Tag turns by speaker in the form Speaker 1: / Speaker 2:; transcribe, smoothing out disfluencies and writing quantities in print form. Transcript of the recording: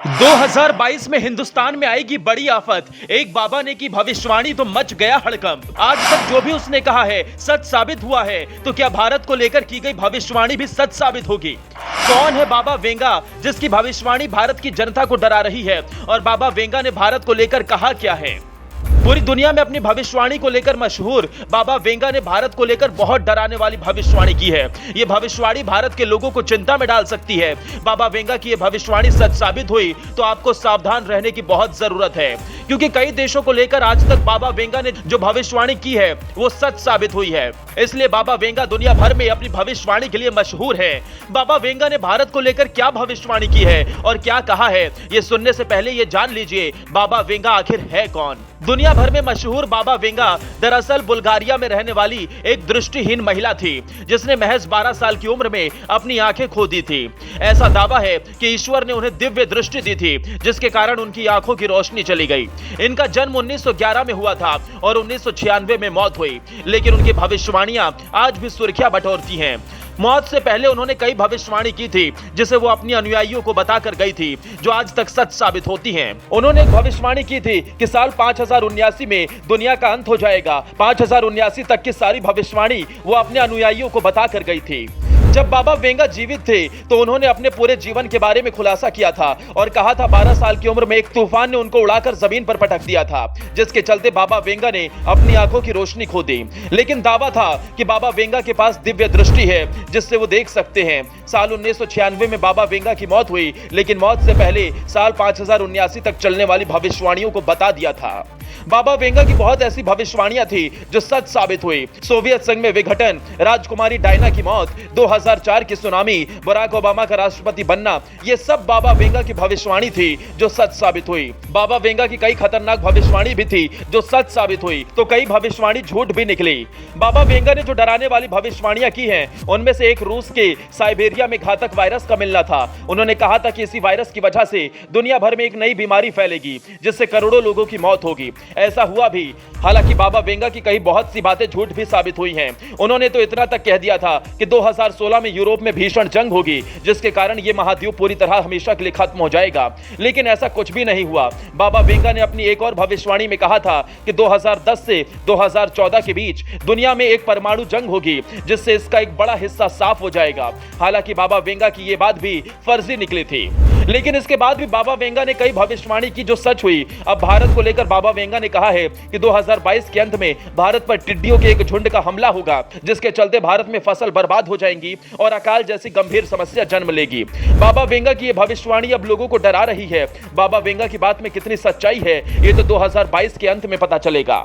Speaker 1: 2022 में हिंदुस्तान में आएगी बड़ी आफत। एक बाबा ने की भविष्यवाणी तो मच गया हड़कंप। आज तक जो भी उसने कहा है सच साबित हुआ है, तो क्या भारत को लेकर की गई भविष्यवाणी भी सच साबित होगी? कौन है बाबा वेंगा, जिसकी भविष्यवाणी भारत की जनता को डरा रही है? और बाबा वेंगा ने भारत को लेकर कहा क्या है? पूरी दुनिया में अपनी भविष्यवाणी को लेकर मशहूर बाबा वेंगा ने भारत को लेकर बहुत डराने वाली भविष्यवाणी की है। यह भविष्यवाणी भारत के लोगों को चिंता में डाल सकती है। बाबा वेंगा की यह भविष्यवाणी सच साबित हुई तो आपको सावधान रहने की बहुत जरूरत है, क्योंकि कई देशों को लेकर आज तक बाबा वेंगा ने जो भविष्यवाणी की है वो सच साबित हुई है। इसलिए बाबा वेंगा दुनिया भर में अपनी भविष्यवाणी के लिए मशहूर है। बाबा वेंगा ने भारत को लेकर क्या भविष्यवाणी की है और क्या कहा है, ये सुनने से पहले ये जान लीजिए बाबा वेंगा आखिर है कौन। दुनिया भर में मशहूर बाबा वेंगा दरअसल बुल्गारिया में रहने वाली एक दृष्टिहीन महिला थी, जिसने महज 12 साल की उम्र में अपनी आंखें खो दी थी। ऐसा दावा है कि ईश्वर ने उन्हें दिव्य दृष्टि दी थी, जिसके कारण उनकी आंखों की रोशनी चली गई। इनका जन्म 1911 में हुआ था और 1996 में मौत हुई, लेकिन उनकी भविष्यवाणियां आज भी सुर्खियां बटोरती हैं। मौत से पहले उन्होंने कई भविष्यवाणी की थी, जिसे वो अपनी अनुयायियों को बताकर गई थी, जो आज तक सच साबित होती हैं। उन्होंने एक भविष्यवाणी की थी कि साल 5079 में दुनिया का अंत हो जाएगा। 5079 तक की सारी भविष्यवाणी वो अपने अनुयायियों को बताकर गई थी। जब बाबा वेंगा जीवित थे तो उन्होंने अपने पूरे जीवन के बारे में खुलासा किया था और कहा था 12 साल की उम्र में एक तूफान ने उनको उड़ाकर जमीन पर पटक दिया था, जिसके चलते बाबा वेंगा ने अपनी आंखों की रोशनी खो दी। लेकिन दावा था कि बाबा वेंगा के पास दिव्य दृष्टि है, जिससे वो देख सकते हैं। साल 1996 में बाबा वेंगा की मौत हुई, लेकिन मौत से पहले साल 5079 तक चलने वाली भविष्यवाणियों को बता दिया था। बाबा वेंगा की बहुत ऐसी भविष्यवाणियां थी जो सच साबित हुई। सोवियत संघ में विघटन, राजकुमारी डायना की मौत, 2004 की सुनामी, बराक ओबामा का राष्ट्रपति बनना, ये सब बाबा वेंगा की भविष्यवाणी थी जो सच साबित हुई। बाबा वेंगा की कई खतरनाक भविष्यवाणी भी थी जो सच साबित हुई, तो कई भविष्यवाणी झूठ भी निकली। बाबा वेंगा ने जो डराने वाली भविष्यवाणियां की हैं, उनमें से एक रूस के साइबेरिया में घातक वायरस का मिलना था। उन्होंने कहा था कि इसी वायरस की वजह से दुनिया भर में एक नई बीमारी फैलेगी, जिससे करोड़ों लोगों की मौत होगी। ऐसा हुआ भी। हालांकि बाबा वेंगा की कई बहुत सी बातें झूठ भी साबित हुई हैं। उन्होंने तो इतना तक कह दिया था कि 2016 में यूरोप में भीषण जंग होगी, जिसके कारण यह महाद्वीप पूरी तरह हमेशा के लिए खत्म हो जाएगा। लेकिन ऐसा कुछ भी नहीं हुआ। बाबा वेंगा ने अपनी एक और भविष्यवाणी में कहा था कि 2010 से 2014 के बीच दुनिया में एक परमाणु जंग होगी, जिससे इसका एक बड़ा हिस्सा साफ हो जाएगा। हालांकि बाबा वेंगा की यह बात भी फर्जी निकली थी, लेकिन इसके बाद भी बाबा वेंगा ने कई भविष्यवाणी की जो सच हुई। अब भारत को लेकर बाबा वेंगा ने कहा है कि 2022 के अंत में भारत पर टिड्डियों के एक झुंड का हमला होगा, जिसके चलते भारत में फसल बर्बाद हो जाएंगी और अकाल जैसी गंभीर समस्या जन्म लेगी। बाबा वेंगा की यह भविष्यवाणी अब लोगों को डरा रही है। बाबा वेंगा की बात में कितनी सच्चाई है, ये तो 2022 के अंत में पता चलेगा।